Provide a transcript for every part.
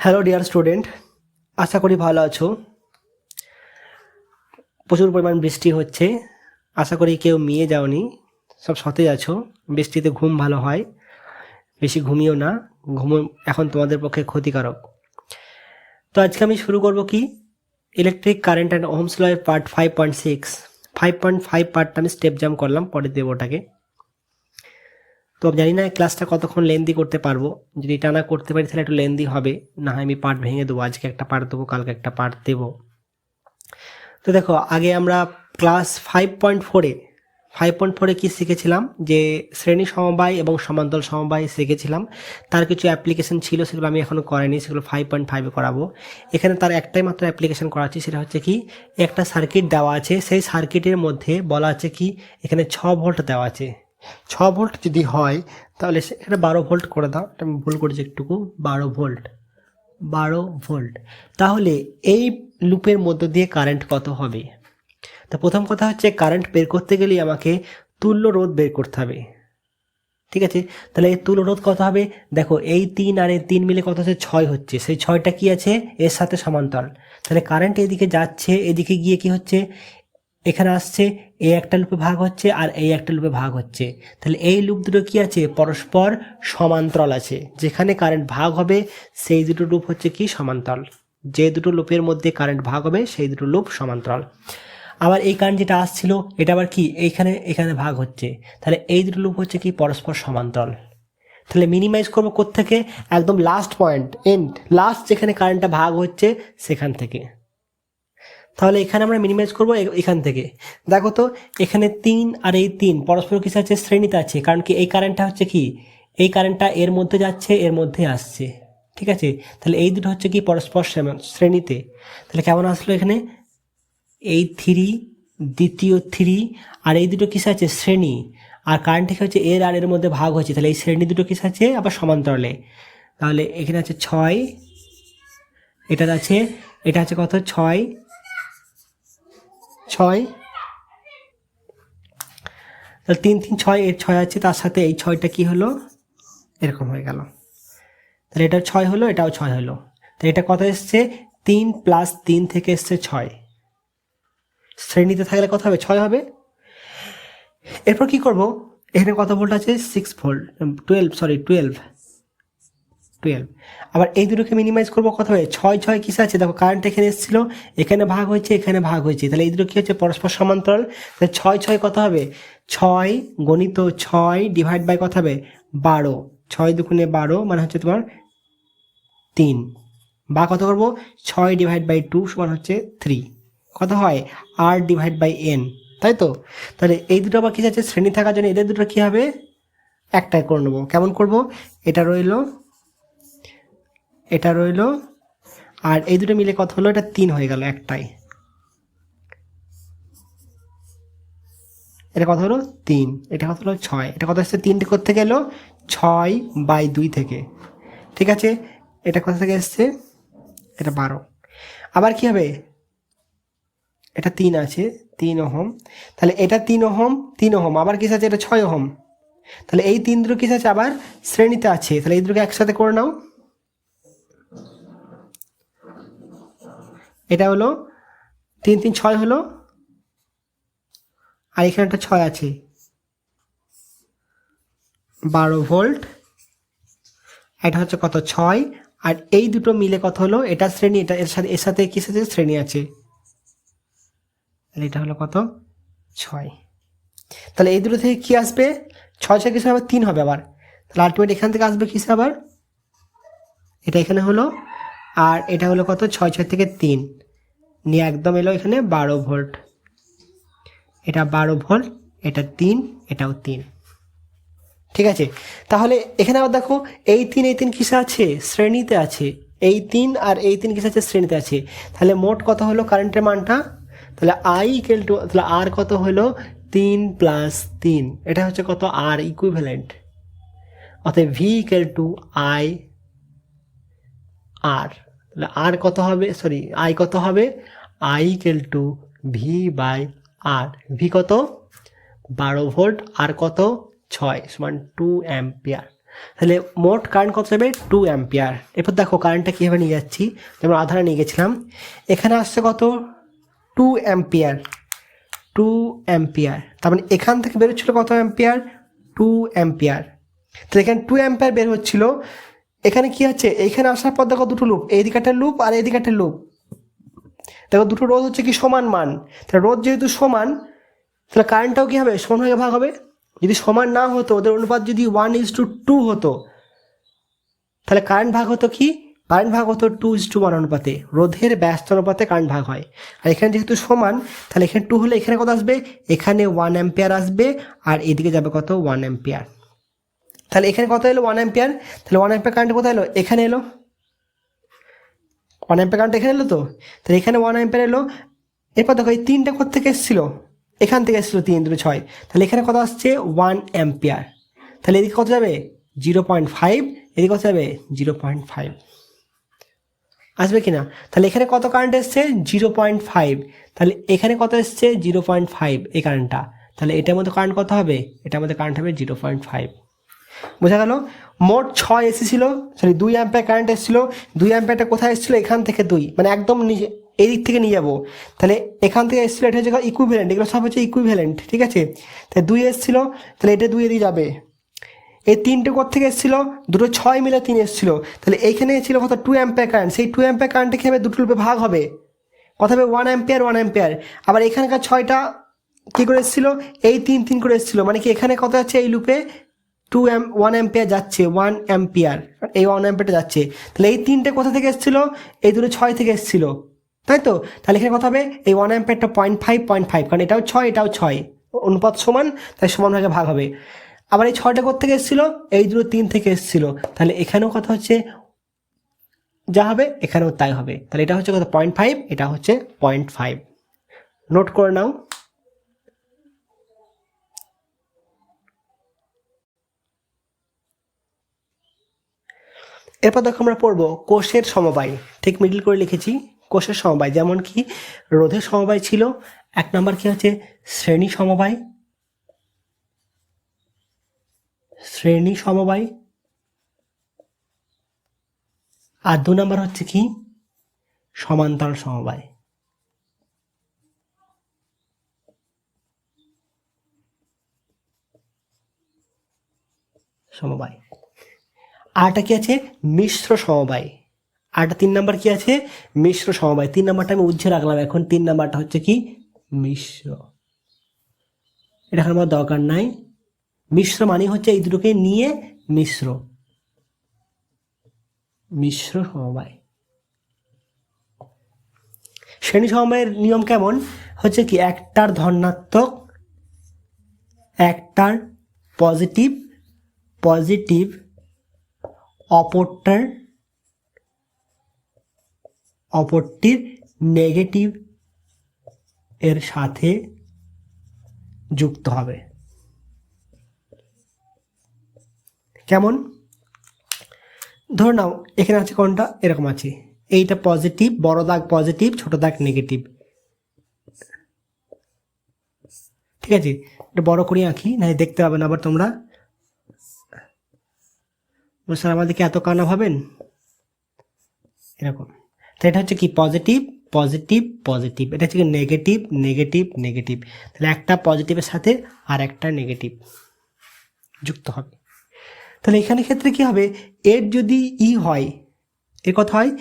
Hello dear student, আশা করি ভালো আছো। প্রচুর পরিমাণ বৃষ্টি হচ্ছে, আশা করি কেউ মিয়ে যাওনি, সব সতেজ আছো। বৃষ্টিতে ঘুম ভালো হয়, বেশি ঘুমিও না, ঘুম এখন তোমাদের পক্ষে ক্ষতিকারক। তো আজকে আমি শুরু করব কি electric current and Ohm's law এর পার্ট 5.6 5.5 পার্টটা আমি স্টেপ জাম্প করলাম, পরে দেবো ওটাকে। তো জানি না ক্লাসটা কতক্ষণ লেন্দি করতে পারবো, যদি টানা করতে পারি তাহলে একটু লেন্দি হবে, না হয় আমি পার্ট ভেঙে দেবো, আজকে একটা পার্ট দেবো, কালকে একটা পার্ট দেবো। তো দেখো, আগে আমরা ক্লাস 5.4-এ কী শিখেছিলাম, যে শ্রেণী সমবায় এবং সমান্তরাল সমবায় শিখেছিলাম। তার কিছু অ্যাপ্লিকেশন ছিল, সেগুলো আমি এখনও করাইনি, সেগুলো 5.5-এ করাবো। এখানে তার একটাই মাত্র অ্যাপ্লিকেশন করাচ্ছি, সেটা হচ্ছে কি একটা সার্কিট দেওয়া আছে, সেই সার্কিটের মধ্যে বলা আছে কি এখানে 6 ভোল্ট দেওয়া আছে। 6 ভোল্ট যদি হয় তাহলে এখানে 12 ভোল্ট করে দাও, আমি ভুল করেছি একটুকু, 12 ভোল্ট। তাহলে এই লুপের মধ্য দিয়ে কারেন্ট কত হবে? তো প্রথম কথা হচ্ছে, কারেন্ট বের করতে গেলে আমাকে তুল্য রোধ বের করতে হবে, ঠিক আছে? তাহলে এই তুল্য রোধ কত হবে? দেখো, এই 3 আর এই 3 মিলে কত হচ্ছে? 6 হচ্ছে। সেই 6টা কি আছে? এর সাথে সমান্তরাল। তাহলে কারেন্ট এদিকে যাচ্ছে, এদিকে গিয়ে কি হচ্ছে? এখানে আসছে, এই একটা লুপে ভাগ হচ্ছে আর এই একটা লুপে ভাগ হচ্ছে। তাহলে এই লুপ দুটো কি আছে? পরস্পর সমান্তরাল আছে। যেখানে কারেন্ট ভাগ হবে সেই দুটো লুপ হচ্ছে কি? সমান্তরাল। যে দুটো লুপের মধ্যে কারেন্ট ভাগ হবে সেই দুটো লুপ সমান্তরাল। আবার এই কারেন্ট যেটা আসছিল এটা আবার কি এখানে ভাগ হচ্ছে, তাহলে এই দুটো লুপ হচ্ছে কি? পরস্পর সমান্তরাল। তাহলে মিনিমাইজ করবো কোত্থেকে? একদম লাস্ট পয়েন্ট, লাস্ট যেখানে কারেন্টটা ভাগ হচ্ছে সেখান থেকে। তাহলে এখানে আমরা মিনিমাইজ করবো এখান থেকে। দেখো তো, এখানে 3 আর এই 3 পরস্পর কিছু আছে? শ্রেণীতে আছে। কারণ কি এই কারেন্টটা হচ্ছে কি, এই কারেন্টটা এর মধ্যে যাচ্ছে, এর মধ্যে আসছে, ঠিক আছে? তাহলে এই দুটো হচ্ছে কি? পরস্পর শ্রেণীতে। তাহলে কেমন আসলো এখানে? এই 3, দ্বিতীয় 3, আর এই দুটো কিসে আছে? শ্রেণী। আর কারেন্ট ঠিক হচ্ছে এর আর এর মধ্যে ভাগ হচ্ছে, তাহলে এই শ্রেণী দুটো কিসে আছে? আবার সমান্তরালে। তাহলে এখানে আছে 6, এটা আছে, এটা আছে কত? 6, তাহলে 3 3 6, এর 6 আছে, তার সাথে এই 6টা কি হলো? এরকম হয়ে গেল। তাহলে এটা 6 হলো, এটাও 6 হলো। তাহলে এটা কত এসছে? 3 + 3 থেকে এসছে 6। শ্রেণীতে থাকলে কত হবে? 6 হবে। এরপর কি করব? এখানে কত ভোল্ট আছে? 6 ভোল্ট, 12। আবার এই দুটোকে মিনিমাইজ করবো, কত হবে? 6 6 কিসে আছে? দেখো, কারেন্ট এখানে এসেছিল, এখানে ভাগ হয়েছে, এখানে ভাগ হয়েছে, তাহলে এই দুটো কি হচ্ছে? পরস্পর সমান্তরাল। তাহলে 6 6 কত হবে? 6 গণিত 6 ডিভাইড বাই কত হবে? 12। 6 দুগুণে 12 মানে হচ্ছে তোমার 3, বা কত করবো? 6 ডিভাইড বাই 2 সমান হচ্ছে 3। কত হয়? R ডিভাইড বাই N, তাই তো? তাহলে এই দুটো আবার কি আছে? শ্রেণী থাকার জন্য এদের দুটো কি হবে? একটাই করে নেবো। কেমন করব? এটা রইলো, এটা রইলো, আর এই দুটো মিলে কত হলো? এটা 3 হয়ে গেল একটাই। এটা কত হলো? 3। এটা কত হলো? 6। এটা কত আসছে? 3 করতে গেল 6/2 থেকে, ঠিক আছে? এটা কোথা থেকে এসছে? এটা 12। আবার কি হবে? এটা 3 আছে, 3 ওহম। তাহলে এটা 3 ওহম, 3 ওহম, আবার কিস আছে? এটা 6 ওহম। তাহলে এই 3 দুটো কিস আছে? আবার শ্রেণীতে আছে। তাহলে এই দুটোকে একসাথে করে নাও। এটা হলো 3 3 6 হলো, আর এখানে একটা 6 আছে, 12 ভোল্ট। এটা হচ্ছে কত? 6। আর এই দুটো মিলে কত হলো? এটা শ্রেণী, এটা এর সাথে কি সাথে? শ্রেণী আছে। তাহলে এটা হলো কত? 6। তাহলে এই দুটো থেকে কি আসবে? 6 6 কিসে আবার 3 হবে আবার। তাহলে আলটিমেট এখান থেকে আসবে কিসে আবার? এটা এখানে হলো, আর এটা হলো কত? 6 6 থেকে 3 নিয়ে একদম এলো এখানে 12 ভোল্ট। এটা 12 ভোল্ট, এটা 3, এটাও 3, ঠিক আছে? তাহলে এখানে আবার দেখো, এই 3 কিসে আছে? শ্রেণীতে আছে। এই 3 আর এই 3 কিসে আছে? শ্রেণীতে আছে। তাহলে মোট কত হলো কারেন্টের মানটা? তাহলে তাহলে আর কত হলো? 3 + 3, এটা হচ্ছে কত? আর ইকুইভ্যালেন্ট। অতএব V I R। তাহলে আর কত হবে? সরি, I কত হবে? I V/R। V কত? 12 ভোল্ট, আর কত? 6 সমান 2 অ্যাম্পিয়ার। তাহলে মোট কারেন্ট কত যাবে 2 অ্যাম্পিয়ার। এরপর দেখো কারেন্টটা কীভাবে নিয়ে যাচ্ছি, যেমন আধারে নিয়ে গেছিলাম, এখানে আসছে কত 2 অ্যাম্পিয়ার, 2 অ্যাম্পিয়ার, তার মানে এখান থেকে বেরোচ্ছিলো কত অ্যাম্পিয়ার 2 অ্যাম্পিয়ার। তাহলে এখানে 2 অ্যাম্পিয়ার বের হচ্ছিলো, এখানে কি হচ্ছে এইখানে আসার পর দেখো দুটো লুপ, এইদিকে একটা লুপ আর এইদিকে একটা লুপ, দেখো দুটো রোধ হচ্ছে কি সমান মান, তাহলে রোধ যেহেতু সমান তাহলে কারেন্টটাও কী হবে সমান ভাগে ভাগ হবে। যদি সমান না হতো, ওদের অনুপাত যদি 1:2 হতো, তাহলে কারেন্ট ভাগ হতো কি, কারেন্ট ভাগ হতো 2:1 অনুপাতে, রোধের ব্যস্ত অনুপাতে কারেন্ট ভাগ হয়। আর এখানে যেহেতু সমান, তাহলে এখানে 2 হলে এখানে কত আসবে, এখানে 1 অ্যাম্পিয়ার আসবে, আর এদিকে যাবে কত 1 অ্যাম্পিয়ার। তাহলে এখানে কত এলো 1 অ্যাম্পিয়ার, তাহলে 1 অ্যাম্পিয়ার কারেন্ট কোথায় এলো, এখানে এলো 1 অ্যাম্পিয়ার কারেন্ট এখানে এলো, তো তাহলে এখানে 1 অ্যাম্পিয়ার এলো। এরপর দেখো এই 3টা কোথা থেকে এসেছিলো, এখান থেকে এসেছিলো 3 2 6, তাহলে এখানে কত আসছে 1 অ্যাম্পিয়ার। তাহলে এদিকে কত যাবে 0.5, এদিকে কত যাবে 0.5 আসবে কিনা। তাহলে এখানে কত কারেন্ট এসছে 0.5, তাহলে এখানে কত এসছে 0.5 এই কারেন্টটা, তাহলে এটার মধ্যে কারেন্ট কত হবে, এটার মধ্যে কারেন্ট হবে 0.5। বোঝা গেল। মোট 6 এসেছিলো, সরি 2 অ্যাম্পিয়ার কারেন্ট এসেছিলো, 2 অ্যাম্পিয়ারটা কোথায় এসেছিলো, এখান থেকে 2, মানে একদম নিচে এই দিক থেকে নিয়ে যাবো, তাহলে এখান থেকে এসেছিলো, এটা হচ্ছে ইকুইভ্যালেন্ট, এগুলো সব হচ্ছে ইকুইভ্যালেন্ট, ঠিক আছে। তাহলে 2 এসেছিলো, তাহলে এটা 2 এদিকে যাবে। এই 3টে কোথেকে এসেছিলো, দুটো 6 মিলে 3 এসেছিলো, তাহলে এইখানে ছিল কত 2 অ্যাম্পিয়ার কারেন্ট, সেই 2 অ্যাম্পিয়ার কারেন্টে কী হবে দুটো লুপে ভাগ হবে, কত হবে 1 অ্যাম্পিয়ার 1 অ্যাম্পিয়ার। আবার এখানকার 6টা কী করে এসেছিলো, এই 3 3 করে এসেছিলো, মানে কি এখানে কত আছে এই লুপে 1 অ্যাম্পিয়ার যাচ্ছে, 1 অ্যাম্পিয়ার, এই 1 অ্যাম্পিয়ারটা যাচ্ছে। তাহলে এই 3টে কোথা থেকে এসেছিলো, এই দুটো 6 থেকে এসেছিলো, তাই তো। তাহলে এখানে কত হবে এই 1 অ্যাম্পিয়ারটা 0.5, কারণ এটাও 6 এটাও 6, অনুপাত সমান, তাই সমান ভাগে ভাগ হবে। আবার এই 6টা কোথা থেকে এসেছিলো, এই দুটো 3 থেকে এসেছিলো, তাহলে এখানেও কথা হচ্ছে যা হবে এখানেও তাই হবে। তাহলে এটা হচ্ছে কত 0.5, এটা হচ্ছে 0.5, নোট করে নাও। এরপর দেখো আমরা পড়বো কোষের সমবায়, ঠিক মিডল করে লিখেছি কোষের সমবায়, যেমন কি রোধের সমবায় ছিল, 1 নম্বর কি হচ্ছে শ্রেণী সমবায়, শ্রেণী সমবায়, আর 2 নম্বর হচ্ছে কি সমান্তরাল সমবায়, সমবায়। আরটা কি আছে মিশ্র সমবায়, আরটা 3 নম্বর কি আছে মিশ্র সমবায়, 3 নম্বরটা আমি উজ্জ্বল রাখলাম, এখন 3 নম্বরটা হচ্ছে কি মিশ্র, এটা আমার দরকার নাই। মিশ্র মানে হচ্ছে এই দুটোকে নিয়ে মিশ্র, মিশ্র সমবায়। শ্রেণী সমবায়ের নিয়ম কেমন হচ্ছে কি, একটার ধনাত্মক, একটার পজিটিভ, পজিটিভ, অপরটির নেগেটিভ এর সাথে যুক্ত হবে। কেমন, ধরে নাও এখানে আছে কোনটা এরকম আছে, এইটা পজিটিভ, বড় দাগ পজিটিভ, ছোট দাগ নেগেটিভ, ঠিক আছে। এটা বড় করে আঁকি, না দেখতে পাবে না আবার তোমরা, স্যার আমাদেরকে এত কানা ভাবেন এরকম। তো এটা হচ্ছে কি পজিটিভ, পজিটিভ, পজিটিভ, এটা হচ্ছে কি নেগেটিভ, নেগেটিভ, নেগেটিভ, তাহলে একটা পজিটিভের সাথে আর একটা নেগেটিভ যুক্ত হবে। তাহলে এখানে ক্ষেত্রে কি হবে, এর যদি ই হয়, এর কথা হয়,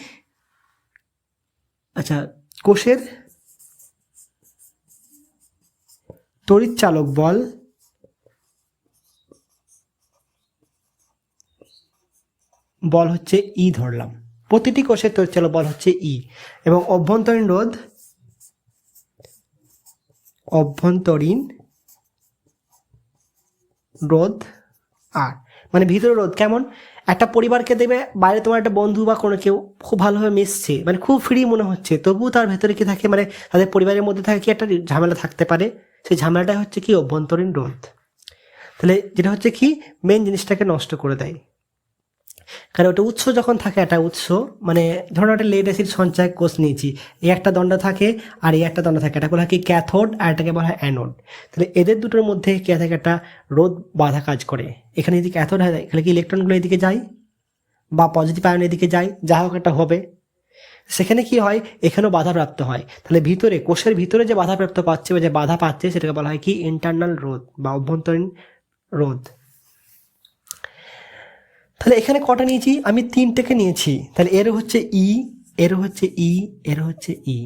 আচ্ছা কোষের তড়িৎ চালক বল, বল হচ্ছে ই ধরলাম, প্রতিটি কোষের তড়িৎ চালক বল হচ্ছে ই, এবং অভ্যন্তরীণ রোধ, অভ্যন্তরীণ রোধ আর, মানে ভিতরে রোধ কেমন, একটা পরিবারকে দেবে, বাইরে তোমার একটা বন্ধু বা কোনো কেউ খুব ভালোভাবে মিশছে, মানে খুব ফ্রি মনে হচ্ছে, তবুও তার ভেতরে কি থাকে, মানে তাদের পরিবারের মধ্যে থাকে কি একটা ঝামেলা থাকতে পারে, সেই ঝামেলাটা হচ্ছে কি অভ্যন্তরীণ রোধ। তাহলে যেটা হচ্ছে কি মেন জিনিসটাকে নষ্ট করে দেয়। কারণ ওটা উৎস যখন থাকে, একটা উৎস মানে ধরুন একটা লেড অ্যাসিড সঞ্চয় কোষ নিয়েছি, এই একটা দণ্ড থাকে আর এই একটা দণ্ড থাকে, এটা বলা হয় কি ক্যাথোড আর এটাকে বলা হয় অ্যানোড। তাহলে এদের দুটোর মধ্যে কে থাকে একটা রোধ বাধা কাজ করে। এখানে যদি ক্যাথোড হয় এখানে কি ইলেকট্রনগুলো এদিকে যায় বা পজিটিভ আয়ন এদিকে যায়, যা হোক একটা হবে, সেখানে কি হয় এখানেও বাধাপ্রাপ্ত হয়। তাহলে ভিতরে কোষের ভিতরে যে বাধাপ্রাপ্ত পাচ্ছে বা যে বাধা পাচ্ছে সেটাকে বলা হয় কি ইন্টারনাল রোধ বা অভ্যন্তরীণ রোধ। তাহলে এখানে কটা নিয়েছি আমি? তিনটেকে নিয়েছি। তাহলে এর হচ্ছে ই, এর হচ্ছে ই, এর হচ্ছে ই।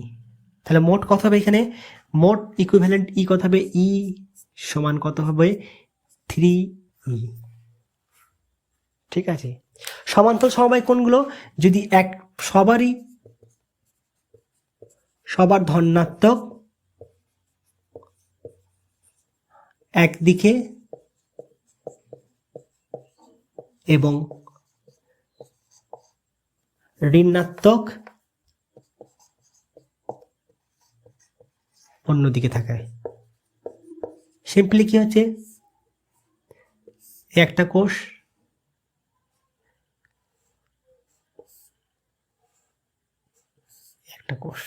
তাহলে মোট কত হবে এখানে? মোট ইকুইভ্যালেন্ট ই কত হবে? ই সমান কত হবে? 3 ই। ঠিক আছে। সমান্তরাল সমবায় কোনগুলো? যদি সবার ধনাত্মক একদিকে এবং ঋণাত্মক অন্যদিকে থাকায়। সিম্পলি কি হচ্ছে, একটা কোষ একটা কোষ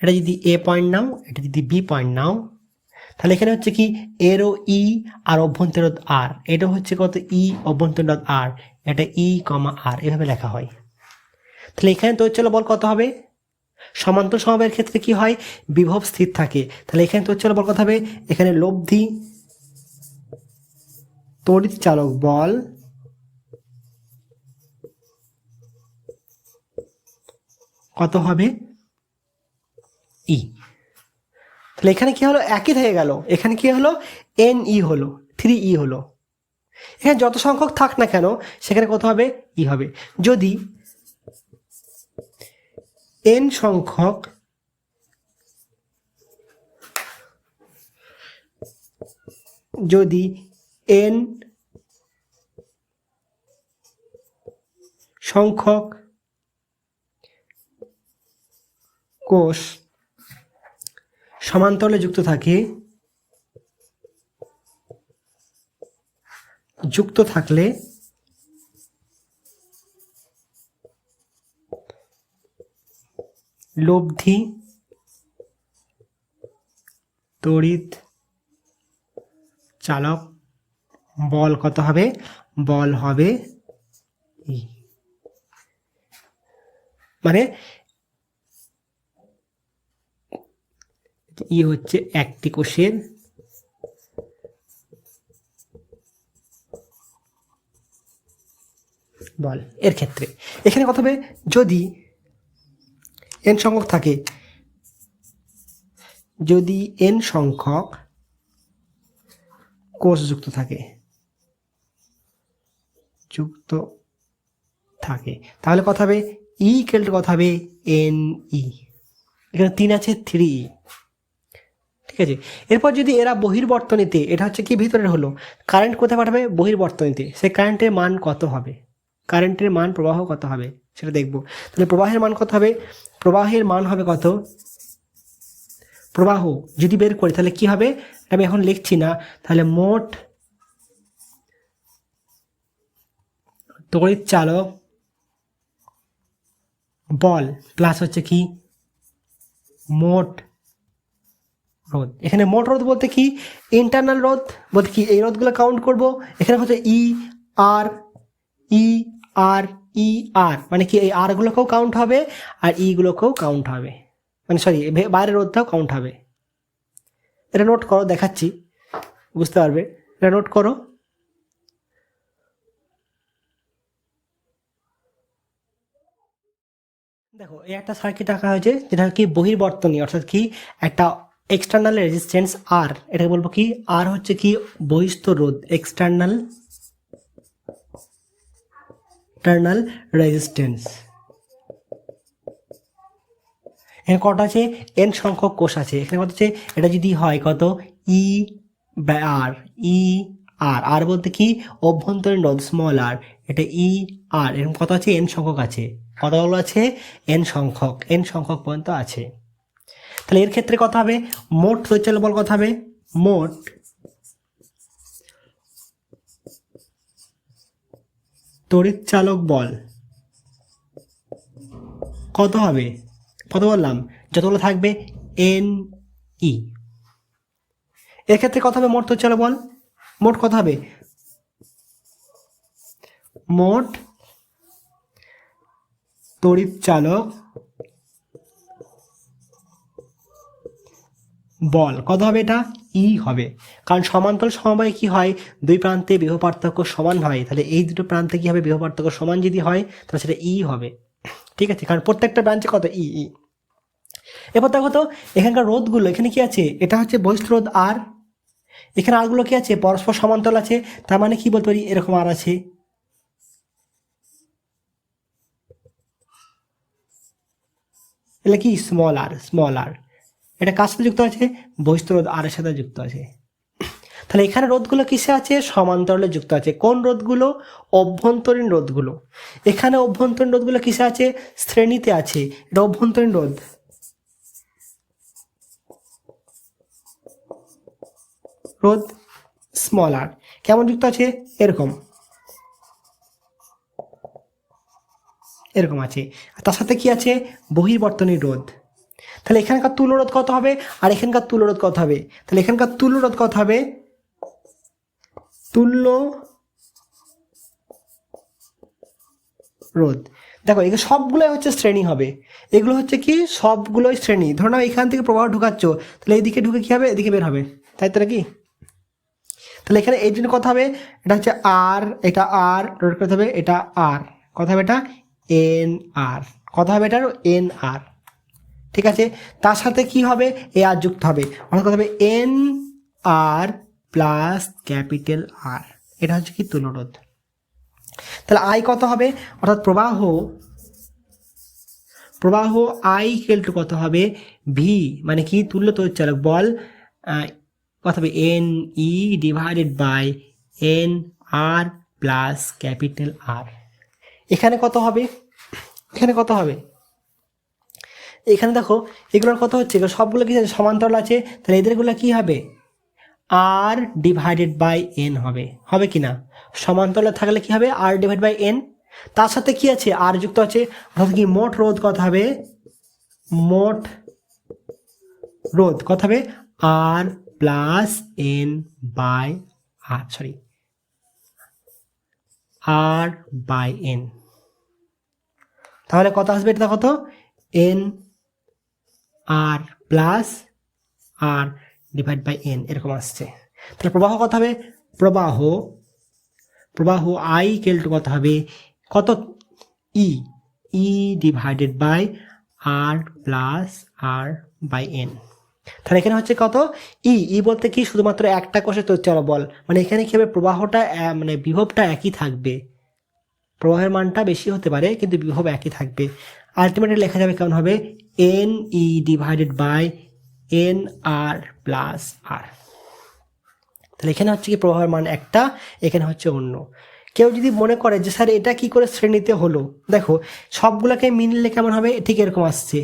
এটা যদি এ পয়েন্ট নাও, এটা যদি বি পয়েন্ট নাও, তাহলে এখানে হচ্ছে কি এরও ই আর অভ্যন্তরীণ আর, এটা হচ্ছে কত ই অভ্যন্তরীণ আর, এটা ই কমা আর, এভাবে লেখা হয়। তাহলে এখানে তড়িৎ বল কত হবে? সমান্তরাল সমবায়ের ক্ষেত্রে কি হয় বিভব স্থির থাকে। তাহলে এখানে তড়িৎ বল কত হবে? এখানে লব্ধি তড়িৎ চালক বল কত হবে? ই। তাহলে এখানে কি হলো? একই থেকে গেল। এখানে কি হলো? এন ই হলো, 3 ই হলো। এখানে যত সংখ্যক থাক না কেন সেখানে কত হবে? ই হবে। যদি এন সংখ্যক কোষ সমান্তরালে যুক্ত থাকলে লব্ধি তড়িৎ চালক বল কত হবে? বল হবে ই। মানে ই হচ্ছে একটি কোষের বল। এর ক্ষেত্রে এখানে কত হবে? যদি এন সংখ্যক থাকে, যদি এন সংখ্যক কোষ যুক্ত থাকে তাহলে কত হবে? ই ইকুয়াল টু কত হবে? এন ই। এখানে 3 আছে, 3 ই। ঠিক আছে। এরপর যদি এরা বহির্বর্তনীতে, এটা হচ্ছে কি ভিতরের হলো, কারেন্ট কোথায় পাঠাবে? বহির্বর্তনীতে। সেই কারেন্টের মান কত হবে? কারেন্টের মান, প্রবাহ কত হবে সেটা দেখব। তাহলে প্রবাহের মান কত হবে? প্রবাহের মান হবে কত? প্রবাহ যদি বের করি তাহলে কি হবে? আমি এখন লিখছি না। তাহলে মোট তড়িৎ চালক বল প্লাস হচ্ছে কি মোট রোধ। এখানে মোট রোধ বলতে কি ইন্টারনাল রোধ বলতে কি এই রোধগুলো কাউন্ট করব। এখানে হচ্ছে ই আর ই আর ই আর, মানে কি এই আর গুলোকেও কাউন্ট হবে আর ই গুলোকেও কাউন্ট হবে, মানে সরি বাইরের রোধটাও কাউন্ট হবে। এটা নোট করো, দেখাচ্ছি বুঝতে পারবে। এটা নোট করো। দেখো এই একটা সার্কিট রাখা হয়েছে যেটা কি বহির্বর্তনী, অর্থাৎ কি একটা এক্সটার্নাল রেজিস্ট্যান্স আর, এটাকে বলবো কি আর হচ্ছে কি বহিস্থ রোধ, এক্সটার্নাল রেজিস্ট্যান্স। এখানে কটা আছে? এন সংখ্যক কোষ আছে। এখানে কত আছে? এটা যদি হয় কত ই আর, ই আর, আর বলতে কি অভ্যন্তরীণ রোধ স্মল আর, এটা ই আর, এরকম কত আছে? এন সংখ্যক আছে। কতগুলো আছে, এন সংখ্যক পর্যন্ত আছে। তাহলে এর ক্ষেত্রে কত হবে, মোট তড়িৎচালক বল কত হবে, মোট তড়িৎচালক বল কত হবে, কত বললাম, যতগুলো থাকবে এন ই। এর ক্ষেত্রে কত হবে মোট তড়িৎচালক বল, মোট কত হবে, মোট তড়িৎচালক বল কত হবে, এটা ই হবে, কারণ সমান্তরাল সমবায়ে কি হয়, দুই প্রান্তে বিভব পার্থক্য সমান হয়, তাহলে এই দুটো প্রান্তে কি হবে, বিভব পার্থক্য সমান যদি হয় তাহলে সেটা ই হবে। ঠিক আছে, কারণ প্রত্যেকটা ব্রাঞ্চে কত ই ই। এবার দেখো তো এখানকার রোধগুলো, এখানে কি আছে, এটা হচ্ছে বহিস্থ রোধ আর, এখানে আরগুলো কি আছে, পরস্পর সমান্তরাল আছে, তার মানে কি বলতে পারি, এরকম আর আছে, এটা কি স্মল আর, এটা কার সাথে যুক্ত আছে, বহিস্থ রোধ আর এর সাথে যুক্ত আছে। তাহলে এখানে রোধগুলো কিসে আছে, সমান্তরালে যুক্ত আছে। কোন রোধগুলো, অভ্যন্তরীণ রোধগুলো। এখানে অভ্যন্তরীণ রোধগুলো কিসে আছে, শ্রেণীতে আছে, এটা অভ্যন্তরীণ রোধ। রোধ স্মল আর কেমন যুক্ত আছে, এরকম আছে, আর তার সাথে কি আছে, বহির্বর্তনী রোধ। তাহলে এখানকার তুল্য রোধ কত হবে, আর এখানকার তুল্য রোধ কত হবে, তাহলে এখানকার তুল্য রোধ কত হবে, তুল্য রোধ। দেখো এগুলো সবগুলোই হচ্ছে শ্রেণী হবে, এগুলো হচ্ছে কি সবগুলোই শ্রেণী। ধরো না এখান থেকে প্রবাহ ঢুকাচ্ছ, তাহলে এইদিকে ঢুকে কি হবে, এদিকে বের হবে, তাই তো নাকি। তাহলে এখানে এই জন্য কথা হবে, এটা হচ্ছে আর, এটা আর রোধ করতে হবে, এটা আর কথা হবে, এটা এন আর কথা হবে, এটার এন আর। ঠিক আছে, তার সাথে কি হবে, এ আর যুক্ত হবে, অর্থাৎ কথা হবে এন আর প্লাস ক্যাপিটাল আর, এটা হচ্ছে কি তুল্যরোধ। তাহলে আই কত হবে, অর্থাৎ প্রবাহ আই ইকুয়াল টু কত হবে, ভি মানে কি, তুল্য তড়িৎচালক বল কত হবে, N E divided by N R plus capital R. এখানে কত হবে, এখানে দেখো এগুলোর কত হচ্ছে, সবগুলো কি সমান্তরাল আছে, তাহলে এদেরগুলো কি হবে, আর ডিভাইডেড বাই এন হবে কি না, সমান্তরাল থাকলে কি হবে, আর ডিভাইড বাই এন। তার সাথে কি আছে, আর যুক্ত আছে, অর্থাৎ কি মোট রোধ কত হবে, R plus N by R by N. তাহলে কত আসবে, এটা কত, N R plus R divide by N এরকম আসছে। তাহলে প্রবাহ কত হবে, প্রবাহ আই ইকুয়াল টু কত হবে, কত, E divided by R plus R by N. তাহলে এখানে হচ্ছে কত, ই বলতে কি শুধুমাত্র একটা কোষে তড়িৎচালক বল, মানে এখানে কি হবে, প্রবাহটা মানে বিভবটা একই থাকবে, প্রবাহের মানটা বেশি হতে পারে কিন্তু বিভব একই থাকবে। আলটিমেটলি লেখা যাবে কেমন হবে, N E divided by N R plus R. তাহলে এখানে হচ্ছে কি প্রবাহের মান একটা, এখানে হচ্ছে অন্য। কেউ যদি মনে করে যে স্যার এটা কি করে শ্রেণীতে হলো, দেখো সবগুলোকে মিললে কেমন হবে, ঠিক এরকম আসছে,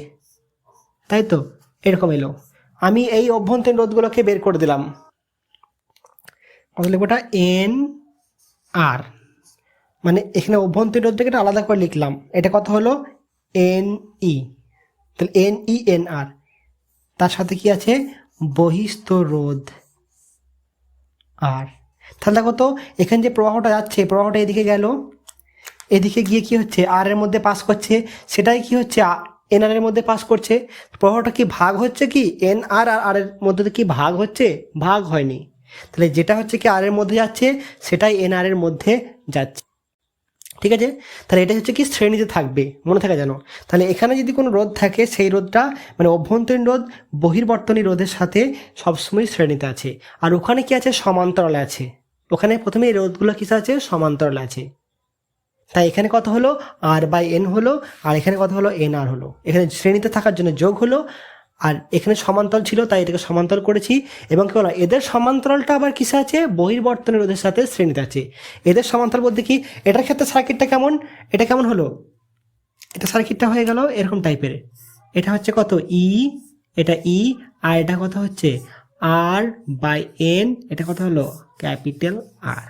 তাই তো, এরকম এলো। আমি এই অভ্যন্তরীণ রোধগুলোকে বের করে দিলাম, কত লিখবো, এটা এন আর, মানে এখানে অভ্যন্তরীণ রোধটাকে এটা আলাদা করে লিখলাম, এটা কত হলো, এন ই, তাহলে এন ই এন আর, তার সাথে কি আছে, বহিস্থ রোধ আর। তাহলে দেখো তো এখানে যে প্রবাহটা যাচ্ছে, প্রবাহটা এদিকে গেল, এদিকে গিয়ে কি হচ্ছে, আর এর মধ্যে পাস করছে, সেটাই কি হচ্ছে, এন আর এর মধ্যে পাস করছে। প্রবাহটা কি ভাগ হচ্ছে, কি এন আর আর এর মধ্যে কি ভাগ হচ্ছে, ভাগ হয়নি। তাহলে যেটা হচ্ছে কি আর এর মধ্যে যাচ্ছে, সেটাই এন আর এর মধ্যে যাচ্ছে। ঠিক আছে, তাহলে এটা হচ্ছে কি শ্রেণীতে থাকবে, মনে থাকে জানো। তাহলে এখানে যদি কোনো রোধ থাকে, সেই রোধটা মানে অভ্যন্তরীণ রোধ বহির্বর্তনী রোধের সাথে সবসময় শ্রেণীতে আছে। আর ওখানে কি আছে, সমান্তরালে আছে, ওখানে প্রথমে এই রোধগুলো কিসে আছে, সমান্তরালে আছে। তাই এখানে কত হলো, আর বাই এন হলো, আর এখানে কত হলো, এন আর হলো। এখানে শ্রেণীতে থাকার জন্য যোগ হলো, আর এখানে সমান্তরাল ছিল তাই এটাকে সমান্তরাল করেছি। এবং কি বলো, এদের সমান্তরালটা আবার কিসে আছে, বহির্বর্তনী রোধের সাথে শ্রেণীতে আছে। এদের সমান্তরাল বলতে কি, এটার ক্ষেত্রে সার্কিটটা কেমন, এটা কেমন হলো, এটা সার্কিটটা হয়ে গেল এরকম টাইপের। এটা হচ্ছে কত ই, এটা ই, আর এটা কত হচ্ছে আর বাই এন, এটা কত হলো ক্যাপিটাল আর।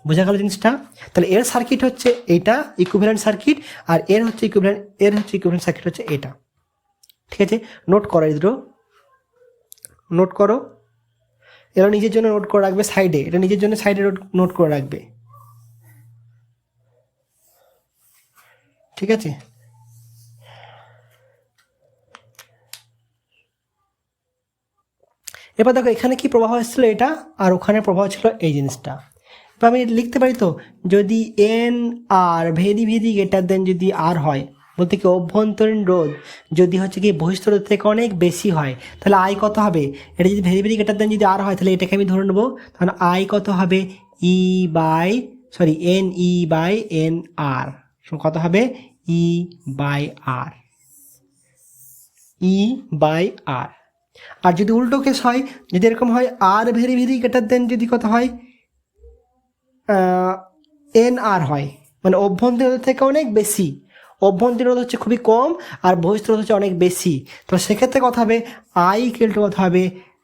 বোঝা গেল জিনিসটা? তাহলে এর সার্কিট হচ্ছে এটা ইকুইভ্যালেন্ট সার্কিট, আর এর হচ্ছে ইকুইভ্যালেন্ট সার্কিট হচ্ছে এটা। ঠিক আছে, নোট করো এই দুটো, নোট করো। এরা নিজের জন্য নোট করে রাখবে সাইডে, এটা নিজের জন্য সাইডে নোট করে রাখবে। ঠিক আছে, এবার দেখো এখানে কি প্রবাহ এসেছিল এটা, আর ওখানে প্রবাহ ছিল এই জিনিসটা। এবার আমি লিখতে পারি তো, যদি N R very very greater দেন যদি আর হয়, বলতে কি অভ্যন্তরীণ রোধ যদি হচ্ছে কি বহিস্থ রোধ থেকে অনেক বেশি হয়, তাহলে আই কত হবে? এটা যদি ভেরি ভেরি গ্রেটার দেন যদি আর হয়, তাহলে এটাকে আমি ধরে নেবো, তাহলে আই কত হবে এন ই বাই এন আর, কত হবে ই বাই আর, ই বাই আর। আর যদি উল্টো কেস হয়, যদি এরকম হয় আর ভেরি ভেরি গ্রেটার দেন যদি কত হয় এন আর হয়, মানে অভ্যন্তরীণ রোধ থেকে অনেক বেশি, অভ্যন্তরীণ রোধ হচ্ছে খুবই কম আর বহিস্থ রোধ হচ্ছে অনেক বেশি, তো সেক্ষেত্রে কথা হবে আই ইকুয়াল টু কত হবে,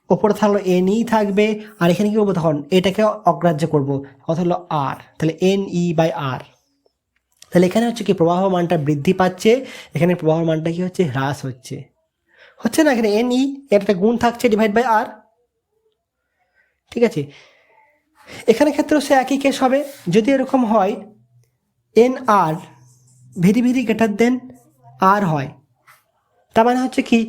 ওপরে থাকলো এন ই থাকবে, আর এখানে কী করবো তখন এটাকে অগ্রাহ্য করবো, কথা হলো আর, তাহলে এন ই বাই আর। তাহলে এখানে হচ্ছে কি প্রবাহ মানটা বৃদ্ধি পাচ্ছে, এখানে প্রবাহ মানটা কি হচ্ছে হ্রাস হচ্ছে, হচ্ছে না? এখানে এন ই এর একটা গুণ থাকছে ডিভাইড বাই আর। ঠিক আছে, এখানে ক্ষেত্রেও সে একই কেস হবে, যদি এরকম হয় N R very very greater than R হয়, তার মানে হচ্ছে কি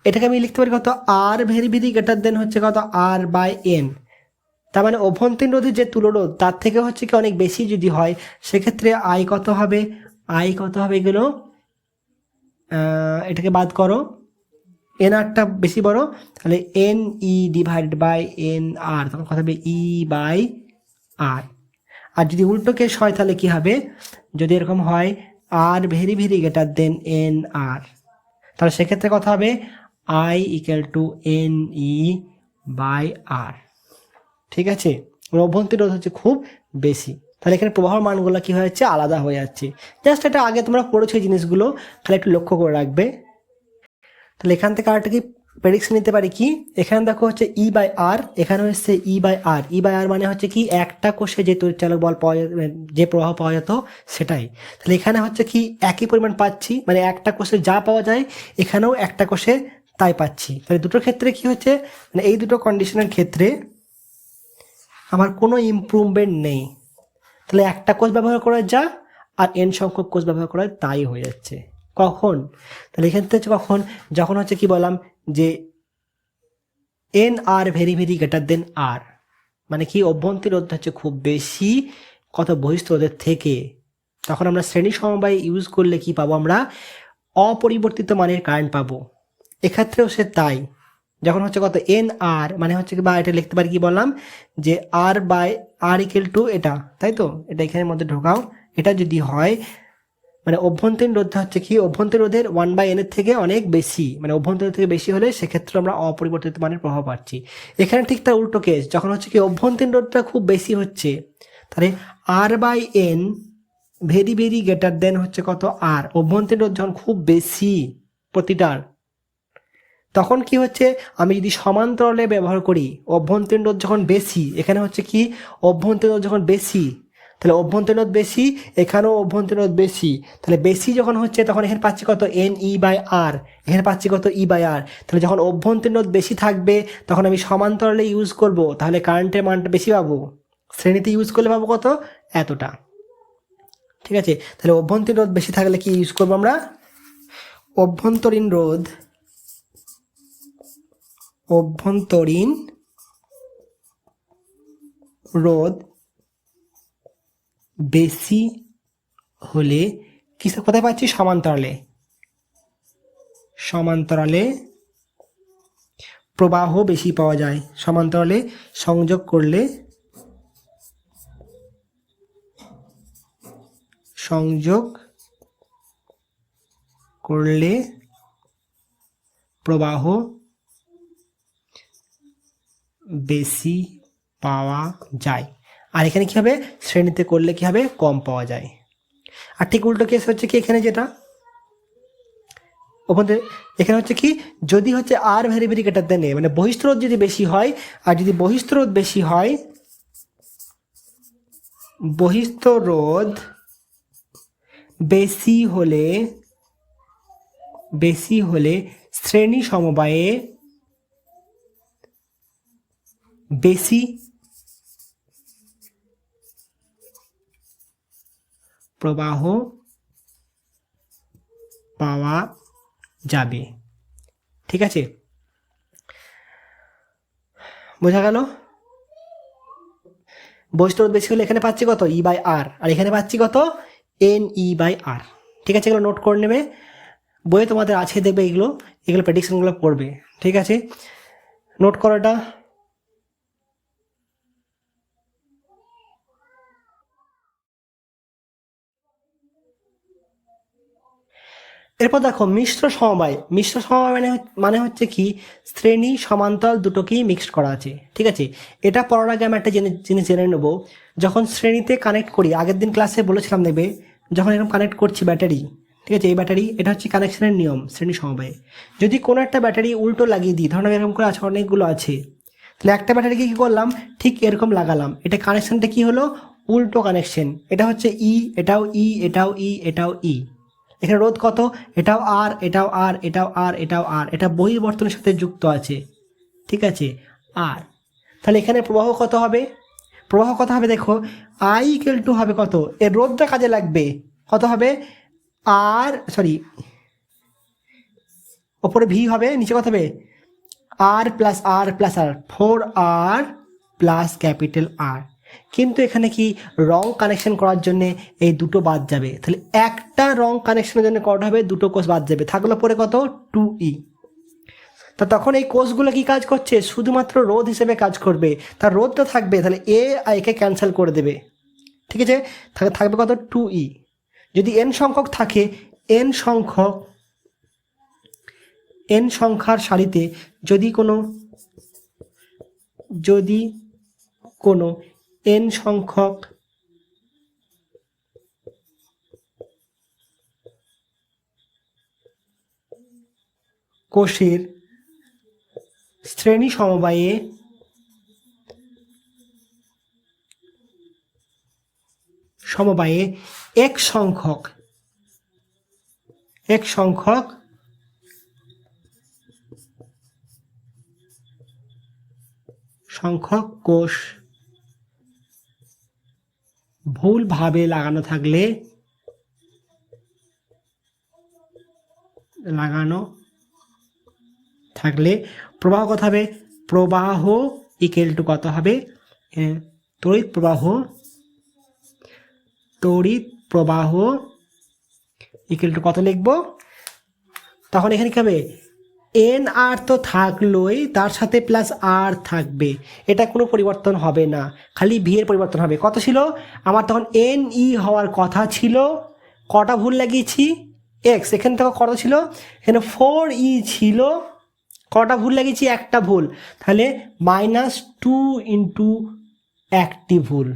এটাকে আমি লিখতে পারি কত আর ভেরি ভেরি গ্রেটার দেন হচ্ছে কত আর বাই এন, তার মানে অভ্যন্তরীণ রোধের যে তুলরোধ তার থেকে হচ্ছে কি অনেক বেশি যদি হয়, সেক্ষেত্রে আই কত হবে, এগুলো এটাকে বাদ করো, এন আরটা বেশি বড়, তাহলে N E divide by N R, তখন কথা হবে ই বাই আর। আর যদি উল্টো কেস হয় তাহলে কি হবে, যদি এরকম হয় R very very greater than N R, তাহলে সেক্ষেত্রে কথা হবে I equal to N E by R. ঠিক আছে, অভ্যন্তরীণ রোধ হচ্ছে খুব বেশি, তাহলে এখানে প্রবাহের মানগুলো কি হয়েছে আলাদা হয়ে যাচ্ছে। জাস্ট এটা আগে তোমরা পড়েছো এই জিনিসগুলো, তাহলে একটু লক্ষ্য করে রাখবে। তাহলে এখান থেকে আরেকটা কি প্রেডিকশন নিতে পারি কি, এখানে দেখো হচ্ছে ই বাই আর, এখানে হচ্ছে ই বাই আর, মানে হচ্ছে কি একটা কোষে যে তড়িৎচালক বল পাওয়া যে প্রবাহ পাওয়া যেত সেটাই, তাহলে এখানে হচ্ছে কি একই পরিমাণ পাচ্ছি, মানে একটা কোষে যা পাওয়া যায় এখানেও একটা কোষে তাই পাচ্ছি। তাহলে দুটোর ক্ষেত্রে কি হচ্ছে, মানে এই দুটো কন্ডিশনের ক্ষেত্রে আমার কোনো ইমপ্রুভমেন্ট নেই, তাহলে একটা কোষ ব্যবহার করা যা আর এন সংখ্যক কোষ ব্যবহার করা তাই হয়ে যাচ্ছে। কখন? তাহলে এখান থেকে হচ্ছে কখন, যখন হচ্ছে কি বললাম যে N R very very greater than R, মানে কি অভ্যন্তরীণ রোধ হচ্ছে খুব বেশি কত বহিস্থ রোধের থেকে, তখন আমরা শ্রেণী সমবায় ইউজ করলে কি পাবো, আমরা অপরিবর্তিত মানের কারেন্ট পাবো। এক্ষেত্রেও সে তাই, যখন হচ্ছে কত এন আর, মানে হচ্ছে কি বা এটা লিখতে পারি কি বললাম যে আর বাই আর ইকুয়াল টু এটা, তাই তো এটা এখানের মধ্যে ঢোকাও, এটা যদি হয় মানে অভ্যন্তরীণ রোধটা হচ্ছে কি অভ্যন্তরীণ রোধের 1/n এর থেকে অনেক বেশি, মানে অভ্যন্তরীণ থেকে বেশি হলে সেক্ষেত্রে আমরা অপরিবর্তিত মানের প্রভাব পাচ্ছি। এখানে ঠিক তার উল্টো কেস, যখন হচ্ছে কি অভ্যন্তরীণ রোধটা খুব বেশি হচ্ছে, তাহলে R/N ভেরি ভেরি গ্রেটার দেন হচ্ছে কত আর, অভ্যন্তরীণ রোধ যখন খুব বেশি প্রতিটার, তখন কি হচ্ছে আমি যদি সমান্তরালে ব্যবহার করি, অভ্যন্তরীণ রোধ যখন বেশি, এখানে হচ্ছে কি অভ্যন্তরীণ রোধ যখন বেশি, তাহলে অভ্যন্তরীণ রোধ বেশি, এখানেও অভ্যন্তরীণ রোধ বেশি, তাহলে বেশি যখন হচ্ছে তখন এখানে পাচ্ছি কত এন ই বাই আর, এখানে পাচ্ছি কত ই বাই আর, তাহলে যখন অভ্যন্তরীণ রোধ বেশি থাকবে তখন আমি সমান্তরালে ইউজ করব, তাহলে কারেন্টের মানটা বেশি পাবো, শ্রেণীতে ইউজ করলে পাবো কত এতটা। ঠিক আছে, তাহলে অভ্যন্তরীণ রোধ বেশি থাকলে কি ইউজ করবো আমরা, অভ্যন্তরীণ রোধ বেশি হলে কিসে কোথায় পাচ্ছি, সমান্তরালে প্রবাহ বেশি পাওয়া যায়, সমান্তরালে সংযোগ করলে প্রবাহ বেশি পাওয়া যায়, আর এখানে কি হবে শ্রেণীতে করলে কি হবে কম পাওয়া যায়। আর ঠিক উল্টো কেস হচ্ছে কি এখানে যেটা ওখানে এখানে হচ্ছে কি যদি হচ্ছে R very very greater than A, মানে বহিঃস্থ রোধ যদি বেশি হয়, আর যদি বহিঃস্থ রোধ বেশি হয়, বহিঃস্থ রোধ বেশি হলে শ্রেণী সমবায়ে বেশি প্রবাহ পাওয়া যাবে। ঠিক আছে, বোঝা গেল? বহিঃস্থ রোধ বেশি হলে এখানে পাচ্ছি কত E/R, আর এখানে পাচ্ছি কত NE/R। ঠিক আছে, এগুলো নোট করে নেবে, বইয়ে তোমাদের আছে দেবে, এগুলো প্রেডিকশনগুলো পড়বে। ঠিক আছে, নোট করাটা। এরপর দেখো মিশ্র সমবায়। মিশ্র সমবায় মানে হচ্ছে কি শ্রেণী সমান্তরাল দুটোকেই মিক্সড করা আছে। ঠিক আছে, এটা পড়ার আগে আমি একটা জিনিস জেনে নেবো। যখন শ্রেণীতে কানেক্ট করি, আগের দিন ক্লাসে বলেছিলাম দেখবে, যখন এরকম কানেক্ট করছি ব্যাটারি, ঠিক আছে, এই ব্যাটারি, এটা হচ্ছে কানেকশনের নিয়ম শ্রেণী সমবায়ে। যদি কোনো একটা ব্যাটারি উল্টো লাগিয়ে দিই, ধরুন এরকম করে আছে, অনেকগুলো আছে, তাহলে একটা ব্যাটারিকে কী করলাম, ঠিক এরকম লাগালাম, এটা কানেকশনটা কি হলো, উল্টো কানেকশন। এটা হচ্ছে ই, এটাও ই, এটাও ই, এটাও ই। এখানে রোধ কত, এটাও আর, এটাও আর, এটাও আর, এটাও আর, এটা বহির্বর্তনের সাথে যুক্ত আছে। ঠিক আছে, আর তাহলে এখানে প্রবাহ কত হবে, দেখো I= হবে কত, এর রোধটা কাজে লাগবে, কত হবে আর, সরি, ওপরে ভি হবে, নিচে কত হবে R প্লাস আর প্লাস আর, 4R প্লাস ক্যাপিটাল আর। কিন্তু এখানে কি রং কানেকশন করার জন্য এই দুটো বাদ যাবে, তাহলে একটা রং কানেকশনের জন্য কত হবে, দুটো কোষ বাদ যাবে, থাকলো পরে কত 2E। তা তখন এই কোষগুলো কি কাজ করছে, শুধুমাত্র রোধ হিসেবে কাজ করবে, তার রোধটা থাকবে, তাহলে এ আর একে ক্যান্সেল করে দেবে। ঠিক আছে, থাকবে কত 2E। যদি n সংখ্যক থাকে, n সংখ্যার সারিতে যদি কোনো n সংখ্যক কোষের শ্রেণী সমবায়ে এক সংখ্যক কোষ ভুলভাবে লাগানো থাকলে প্রবাহ কত হবে, প্রবাহ = কত হবে, তড়িৎ প্রবাহ = কত লিখবো, তখন এখানে কি হবে, NR তো থাকলোই, তার সাথে প্লাস আর থাকবে, এটা কোনো পরিবর্তন হবে না, খালি ভি এর পরিবর্তন হবে। কত ছিল আমার তখন NE হওয়ার কথা ছিল, কটা ভুল লাগিয়েছি x, এখানে থেকে কত ছিল, এখানে 4E ছিল, কটা ভুল লাগিয়েছি, একটা ভুল, তাহলে -2 ইন্টু একটি ভুল,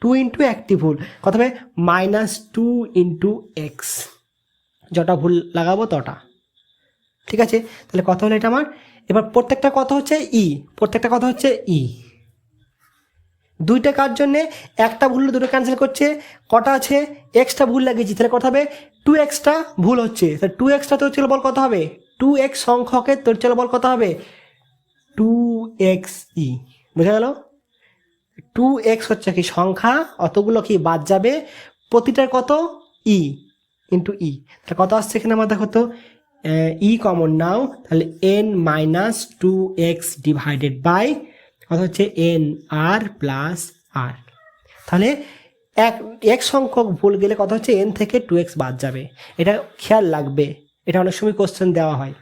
2 ইন্টু একটি ভুল, কত হবে -2 ইন্টু x, যটা ভুল লাগাবো তটা। ঠিক আছে, তাহলে কত হলো এটা আমার, এবার প্রত্যেকটা কত হচ্ছে ই, দুইটা কার জন্যে, একটা ভুল দুটো ক্যান্সেল করছে, কটা আছে এক্সটা ভুল লাগিয়েছি, তাহলে কত হবে 2xটা ভুল হচ্ছে, তাহলে 2xটা তড়িৎ বল কত হবে, 2x সংখ্যকের তড়িৎ বল কত হবে 2xe। বোঝা গেল, 2x হচ্ছে কি সংখ্যা, অতগুলো কি বাদ যাবে, প্রতিটার কত ই ইন্টু ই, তাহলে কত আসছে এখানে আমার দেখো তো, ই কমন নাও, তাহলে n-2x ডিভাইডেড বাই কত হচ্ছে NR প্লাস আর। তাহলে এক সংখ্যক ভুল গেলে কত হচ্ছে, n থেকে 2x বাদ যাবে, এটা খেয়াল লাগবে, এটা অনেক সময় কোশ্চেন দেওয়া হয়,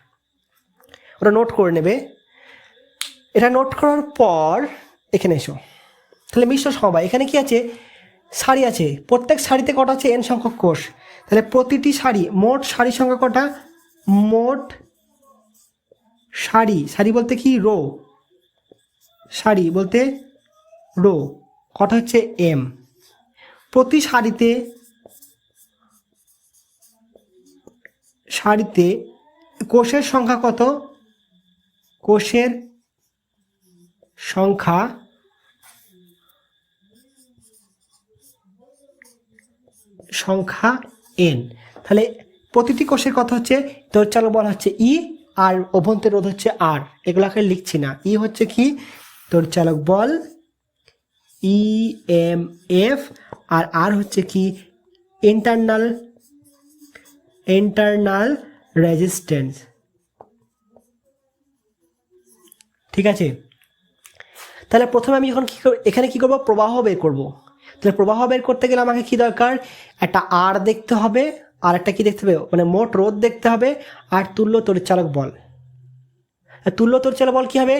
ওটা নোট করে নেবে। এটা নোট করার পর এখানে এসো, তাহলে মিশ্র সমবায়, এখানে কি আছে, সারি আছে, প্রত্যেক সারিতে কটা আছে n সংখ্যক কোষ, তাহলে প্রতিটি সারি, মোট সারি সংখ্যা কটা, মোট সারি বলতে কি রো, কটা হচ্ছে m, প্রতি সারিতে সারিতে কোষের সংখ্যা কত? কোষের সংখ্যা n। তাহলে প্রতিটি কোষের কথা হচ্ছে তড়িৎচালক বল হচ্ছে ই, আর অভ্যন্তর রোধ হচ্ছে আর। এগুলাকে লিখছি না। ই হচ্ছে কি? তড়িৎচালক বল EMF, আর আর হচ্ছে কি? Internal resistance. ঠিক আছে, তাহলে প্রথমে আমি যখন এখানে কি করব? প্রবাহ বের করব। তাহলে প্রবাহ বের করতে গেলে আমাকে কি দরকার? একটা আর দেখতে হবে, আর একটা কি দেখতে হবে? মানে মোট রোধ দেখতে হবে, আর তুল্য তড়িৎচালক বল। তুল্য তড়িৎচালক বল কি হবে?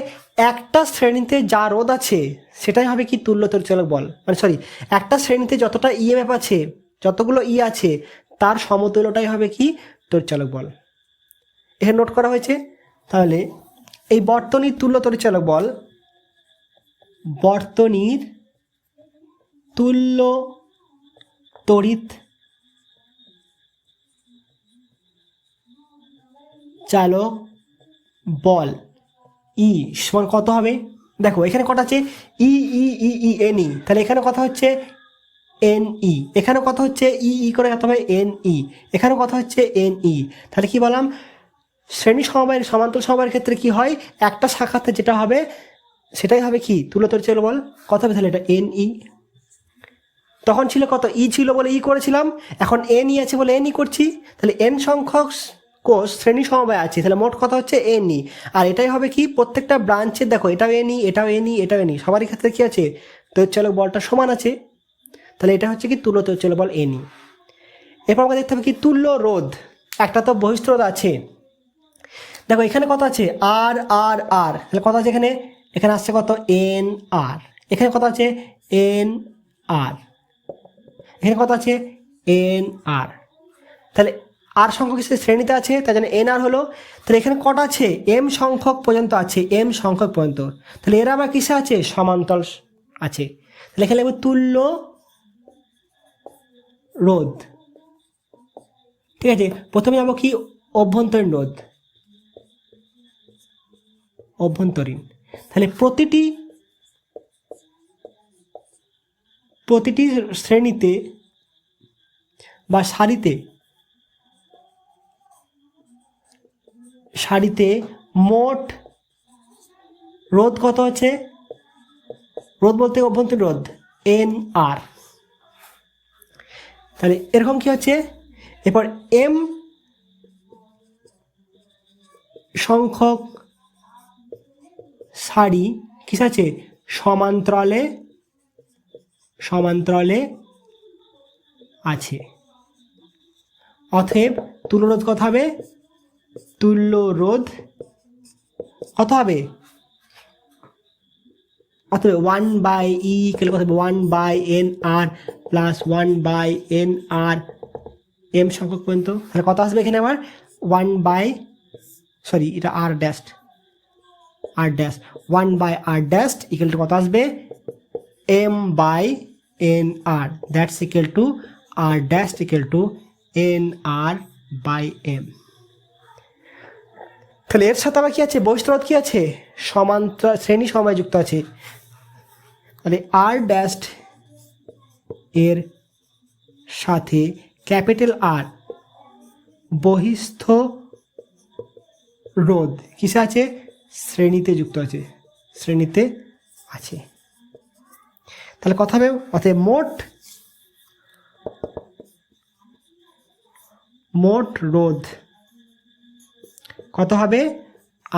একটা শ্রেণীতে যা রোধ আছে সেটাই হবে কি? তুল্য তড়িৎচালক বল। মানে সরি, একটা শ্রেণীতে যতটা EMF আছে, যতগুলো ই আছে, তার সমতুল্যটাই হবে কি? তড়িৎচালক বল। এখানে নোট করা হয়েছে। তাহলে এই বর্তনীর তুল্য তড়িৎচালক বল, বর্তনীর তুল্য তড়িৎ চালক বল ই সমান কত হবে? দেখো এখানে কত আছে? ই ই ই ই এন ই। তাহলে এখানে কথা হচ্ছে এন ই, এখানে কথা হচ্ছে ই ই করে কত হবে? এন ই। এখানে কথা হচ্ছে এন ই। তাহলে কি বললাম? শ্রেণী সমবায়ের সমান্তরাল সমবায়ের ক্ষেত্রে কি হয়? একটা শাখাতে যেটা হবে সেটাই হবে কি? তুল্য তড়িৎচালক বল। কত হবে তাহলে? এটা এন ই। তখন ছিল কত? ই ছিল বলে ই করেছিলাম, এখন এন ই আছে বলে এন ই করছি। তাহলে এন সংখ্যক কোষ শ্রেণী সমবায় আছে, তাহলে মোট কথা হচ্ছে এন ই। আর এটাই হবে কি? প্রত্যেকটা ব্রাঞ্চের দেখো, এটাও এন ই, এটাও এন ই, এটাও এন ই, সবারই ক্ষেত্রে কি আছে? তড়িৎচালক বলটা সমান আছে। তাহলে এটা হচ্ছে কি? তুল্য তড়িৎচালক বল এন ই। এরপর আমাকে দেখতে হবে কি? তুল্য রোধ। একটা তো বহিস্থ রোধ আছে। দেখো এখানে কত আছে? আর আর আর। তাহলে কত আছে এখানে? এখানে আসছে কত? এন আর। এখানে কত আছে? এন আর। এখানে কত আছে? N R. তাহলে আর সংখ্যক শ্রেণীতে আছে, তাই জন্য এন আর হলো। তাহলে এখানে কটা আছে? এম সংখ্যক পর্যন্ত আছে, এম সংখ্যক পর্যন্ত। তাহলে এরা আবার কিসে আছে? সমান্তরাল আছে। তাহলে এখানে লিখব তুল্য রোধ। ঠিক আছে, প্রথমে যাবো কি? অভ্যন্তরীণ রোধ। অভ্যন্তরীণ। তাহলে প্রতিটি শ্রেণীতে বা সারিতে মোট রোধ কত আছে? রোধ বলতে অভ্যন্তরীণ রোধ এন আর। তাহলে এরকম কি হচ্ছে? এরপর এম সংখ্যক সারি কিস আছে? সমান্তরালে আছে। অতএব তুল্য রোধ কত হবে? তুল্য রোধ কত হবে? অতএব 1/E কত হবে? 1/NR প্লাস 1/NR এম সংখ্যক পর্যন্ত। তাহলে কত আসবে এখানে আবার? এটা আর ড্যাশ 1/R ইকুয়াল টু কত আসবে? M/NR, that's equal to R dash equal two NR/M। তাহলে এর সাথে আবার কি আছে? বহিস্থ রোধ কি আছে? সমান্তরাল শ্রেণী সমবায় যুক্ত আছে। তাহলে আর ড্যাশ এর সাথে ক্যাপিটাল আর বহিস্থ রোধ কিসে আছে? শ্রেণীতে যুক্ত আছে, শ্রেণীতে আছে। তাহলে কথা হবে, অতএব মোট রোধ কত হবে?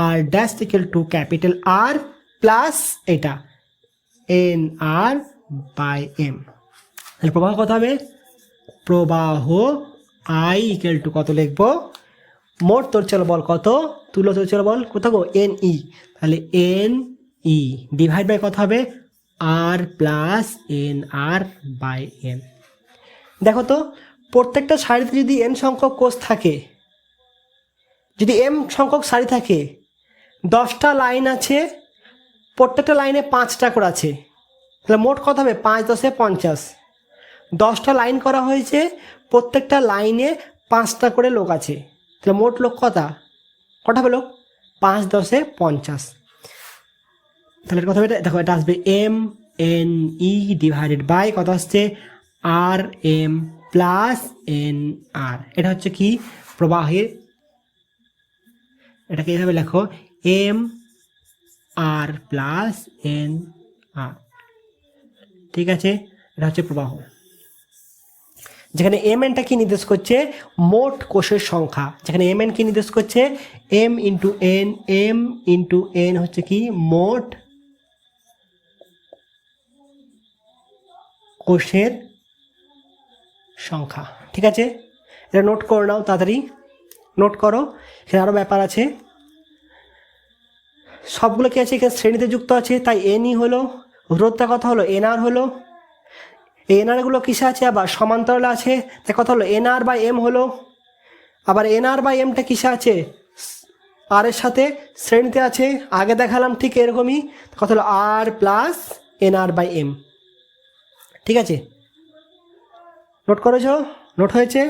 R dash equal to capital R plus এটা NR/M। তাহলে প্রবাহ কত হবে? প্রবাহ I ইকুয়াল টু কত লিখবো? মোট তড়িৎচালক বল কত? তুল্য তড়িৎচালক বল কত গো? NE। তাহলে NE ডিভাইড বাই কত হবে? R plus NR/M। দেখো তো, প্রত্যেকটা সারিতে যদি n সংখ্যক কোষ থাকে, যদি m সংখ্যক সারি থাকে, 10টা লাইন আছে, প্রত্যেকটা লাইনে 5টা করে আছে, তাহলে মোট কত হবে? 5 × 10 = 50। 10টা লাইন করা হয়েছে, প্রত্যেকটা লাইনে 5টা করে লোক আছে, তাহলে মোট লোক কটা হবে লোক? 5 10 50। তাহলে কত হবে? দেখো এটা আসবে MNE ডিভাইডেড বাই কত আসছে? RM plus NR। এটা হচ্ছে কি প্রবাহের, এটাকে এইভাবে লেখো MR প্লাস NR। ঠিক আছে, এটা হচ্ছে প্রবাহ, যেখানে MN কি নির্দেশ করছে? মোট কোষের সংখ্যা। যেখানে MN কি নির্দেশ করছে? M into N, M into N হচ্ছে কি মোট কোষের সংখ্যা। ঠিক আছে, এটা নোট করে নাও, তাড়াতাড়ি নোট করো, এখানে আরও ব্যাপার আছে। সবগুলো কি আছে এখানে শ্রেণীতে যুক্ত আছে, তাই এনই হলো, রোধটা কথা হলো এনআর হলো। এই এনআরগুলো কিসে আছে? আবার সমান্তরালে আছে, তাই কথা হলো এনআর বাই এম হলো। আবার এনআর বাই এমটা কিসে আছে? আর এর সাথে শ্রেণীতে আছে, আগে দেখালাম ঠিক এরকমই, কথা হলো আর প্লাস এনআর বাই এম। ঠিক আছে, নোট করেছ? নোট হয়েছে?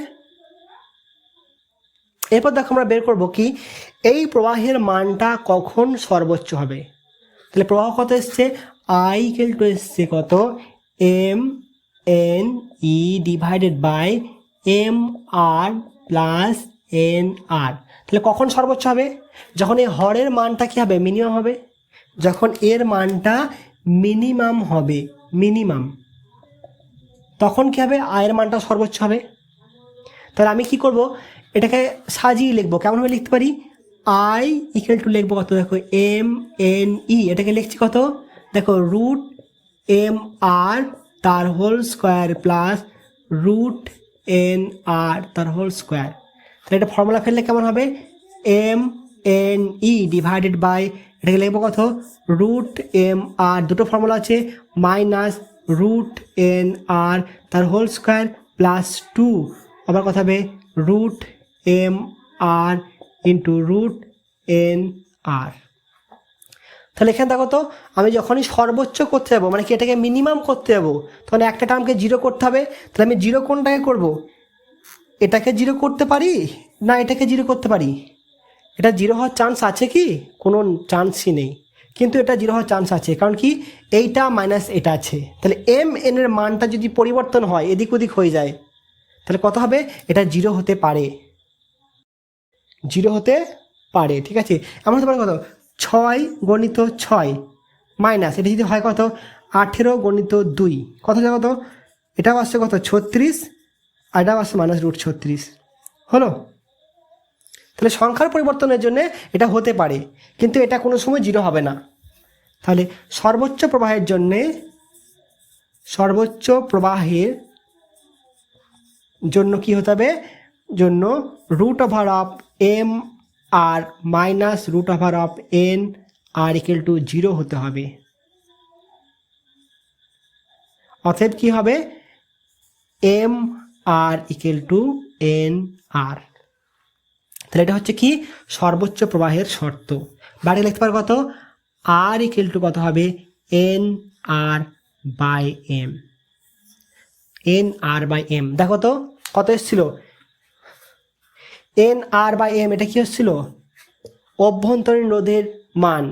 এরপর দেখো আমরা বের করবো কি এই প্রবাহের মানটা কখন সর্বোচ্চ হবে। তাহলে প্রবাহ কত এসছে? আই ইকুয়াল টু এসছে কত? MNE divided by MR plus NR। তাহলে কখন সর্বোচ্চ হবে? যখন এই হরের মানটা কি হবে? মিনিমাম হবে। যখন এর মানটা মিনিমাম হবে, মিনিমাম, তখন কি হবে? আয়ের মানটা সর্বোচ্চ হবে। তাহলে আমি কি করব? এটাকে সাজিয়ে লিখবো। কেমনভাবে লিখতে পারি? আই ইকুয়াল টু লিখবো কত? দেখো MNE, এটাকে লিখছি কত? দেখো রুট MR তার whole square plus root NR তার হোল স্কোয়ার। তাহলে এটা ফর্মুলা ফেললে কেমন হবে? MNE ডিভাইডেড বাই, এটাকে লিখবো কত? রুট MR, দুটো ফর্মুলা আছে, মাইনাস রুট NR তার হোল স্কোয়ার প্লাস 2, আবার কথা হবে root MR into root NR। তাহলে এখানে দেখো তো, আমি যখনই সর্বোচ্চ করতে যাবো, মানে কি এটাকে মিনিমাম করতে যাবো, তখন একটা টার্মকে জিরো করতে হবে। তাহলে আমি জিরো কোনটাকে করব? এটাকে জিরো করতে পারি না এটাকে জিরো করতে পারি? এটা জিরো হওয়ার চান্স আছে কি? কোনো চান্সই নেই, কিন্তু এটা জিরো হওয়ার চান্স আছে, কারণ কি এইটা মাইনাস এটা আছে। তাহলে MN এর মানটা যদি পরিবর্তন হয়, এদিক ওদিক হয়ে যায়, তাহলে কত হবে? এটা জিরো হতে পারে, জিরো হতে পারে। ঠিক আছে, এমন হতে পারে কত? 6 গণিত 6 মাইনাস এটা যদি হয় কত? 18 গণিত 2, কত যায় কত? এটাও আসছে কত? 36, আর এটাও আসছে মাইনাস রুট 36। হলো? তাহলে সংখ্যার পরিবর্তনের জন্য এটা হতে পারে, কিন্তু এটা কোনো সময় জিরো হবে না। তাহলে সর্বোচ্চ প্রবাহের জন্যে, সর্বোচ্চ প্রবাহের জন্য কি হতে হবে? জন্য root over of M R minus root over of N R equal to 0 হতে হবে। অতএব কি হবে? M R equal to N R. তাহলে এটা হচ্ছে কি সর্বোচ্চ প্রবাহের শর্ত। বাড়ি লিখতে পারো কত? আর ইকুয়াল টু কত হবে? N R by M. N R by M, দেখো তো কত এসেছিল? এন আর বাই এম, এটা কি হচ্ছিল? অভ্যন্তরীণ রোধের মান,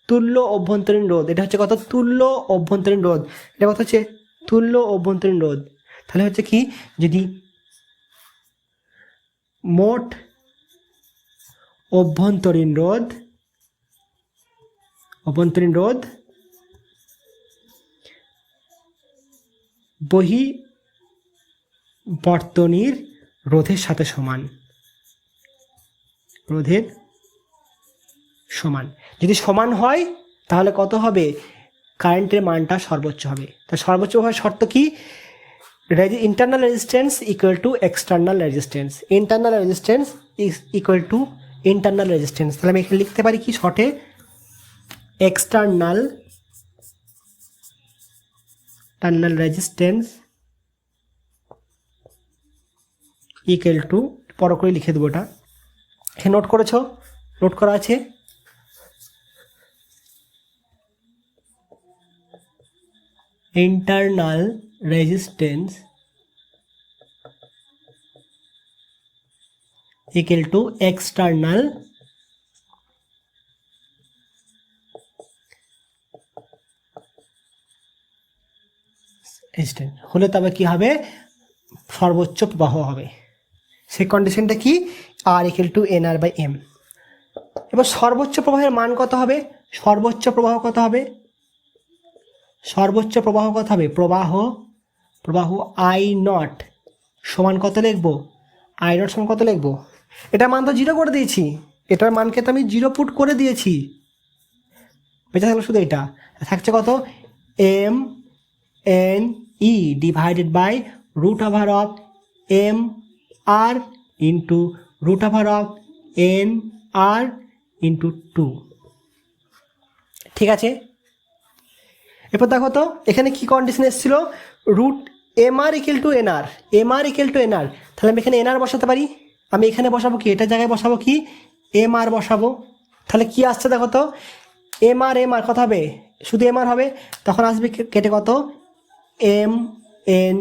তুল্য অভ্যন্তরীণ রোধ। এটা হচ্ছে কত? তুল্য অভ্যন্তরীণ রোধ। এটা কত হচ্ছে? তুল্য অভ্যন্তরীণ রোধ। তাহলে হচ্ছে কি, যদি মোট অভ্যন্তরীণ রোধ, অভ্যন্তরীণ রোধ বহির্বর্তনীর রোধের সাথে সমান, রোধের সমান, যদি সমান হয় তাহলে কত হবে? কারেন্টের মানটা সর্বোচ্চ হবে। তা সর্বোচ্চ হওয়ার শর্ত কি? Internal resistance equal to external resistance, internal resistance is equal to internal resistance. তাহলে আমি এখানে লিখতে পারি কি শর্টে? এক্সটার্নাল রেজিস্ট্যান্স ইকুয়াল টু, পর করে লিখে দেবো, এটা এখানে নোট করেছো? নোট করা আছে? Internal resistance equal to external হলে তবে কি হবে, সর্বোচ্চ প্রবাহ হবে। সেই কন্ডিশনটা কি, R equal to NR by M. এবার সর্বোচ্চ প্রবাহের মান কত হবে, সর্বোচ্চ প্রবাহ কত হবে, সর্বোচ্চ প্রবাহ কত হবে, প্রবাহ আই নট সমান কত লিখবো, আই নট সমান কত লিখবো, এটার মান তো 0 করে দিয়েছি, এটার মানকে তো আমি 0 পুট করে দিয়েছি, বেঁচে থাকলো শুধু এটা, থাকছে কত, M N E divided by root over of M R into root over of N R into 2। ঠিক আছে, এরপর দেখো তো এখানে কি কন্ডিশন এসেছিল, root M R equal to NR, M R equal to NR, তাহলে আমি এখানে এনআর বসাতে পারি, আমি এখানে বসাবো কি, এটার জায়গায় বসাবো কি, এম আর বসাবো, তাহলে কি আসছে দেখো তো, এম আর কত হবে, শুধু এম আর হবে, তখন আসবে কেটে কত, M N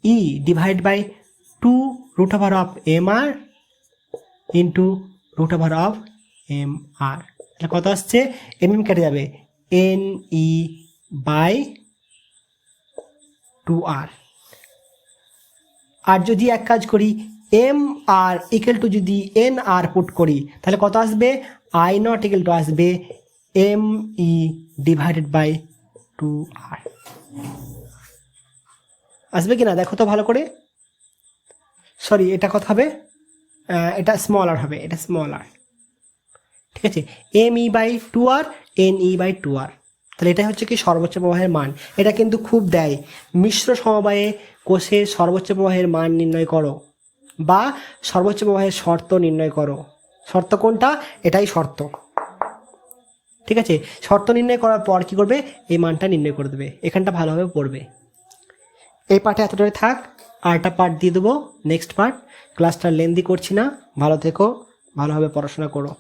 E divide by 2 root over of M R into root over of M R, তাহলে কত আসছে, এম কেটে যাবে, এন ই বাই 2r। আর যদি এক কাজ করি, এম আর ইকুয়াল টু যদি এন আর পুট করি, তাহলে কত আসবে, আই নট ইকুয়াল টু আসবে M E divided by 2r। আসবে কি না দেখো তো ভালো করে, সরি এটা কত হবে, এটা স্মল আর হবে, এটা স্মল আর, ঠিক আছে, M E by 2r N E by 2r, তাহলে এটাই হচ্ছে কি সর্বোচ্চ প্রবাহের মান। এটা কিন্তু খুব দেয়, মিশ্র সমবায়ে কোষের সর্বোচ্চ প্রবাহের মান নির্ণয় করো বা সর্বোচ্চ প্রবাহের শর্ত নির্ণয় করো, শর্ত কোনটা, এটাই শর্ত, ঠিক আছে, শর্ত নির্ণয় করার পর কি করবে, এই মানটা নির্ণয় করে দেবে, এখানটা ভালোভাবে পড়বে। এই পার্টে এতটাই থাক, আরেকটা পার্ট দিয়ে দেবো নেক্সট পার্ট, ক্লাসটা লেন্দি করছি না, ভালো থেকো, ভালোভাবে পড়াশোনা করো।